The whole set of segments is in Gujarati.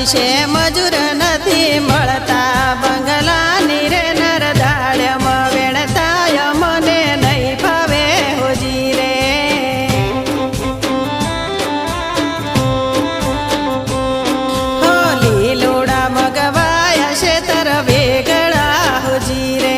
પૈસે મજૂર નથી મળતા બંગલાની રે નરદાળમ વેણતાય મને નહીં ભાવે હોજી રે હો લીલોડા મગવાયા છે તર વેગળા હોજી રે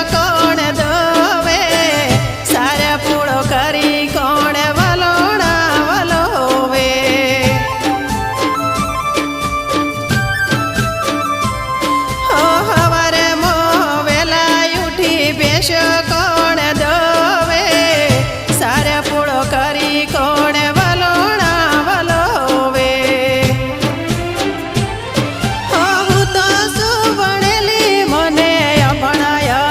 કોણ ધોવે સારા પૂળો કરી કોણ વલોણા વલોવે હો હવારે મો વેલા ઉઠી ભેંસો કોણ ધોવે સારા પૂળો કરી કોણ વલોણા વલોવે હો હું તો શું ભણેલી મને અભણાય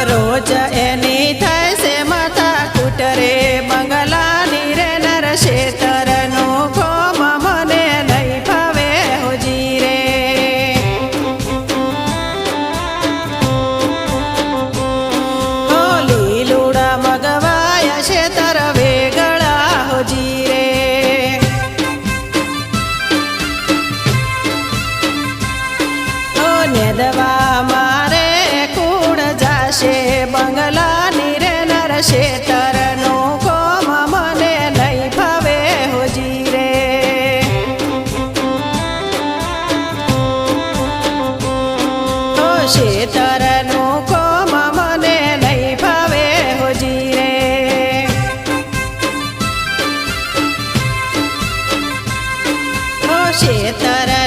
રોજ એની થાય છે માથા કૂટરે બંગલાની રે નર શેતરનું કોમ મને નહીં ભાવે હોજી રે હો લીલુડા મગવાયા છે તર વેગળા હોજી રે હો નેદવા મારે કુણ જાશે બંગલાની રે નર શેતરનું કોમ મને નહીં ભાવે હોજી રે હો શેતરનું કોમ મને નહીં ભાવે હોજી રે હો શેતર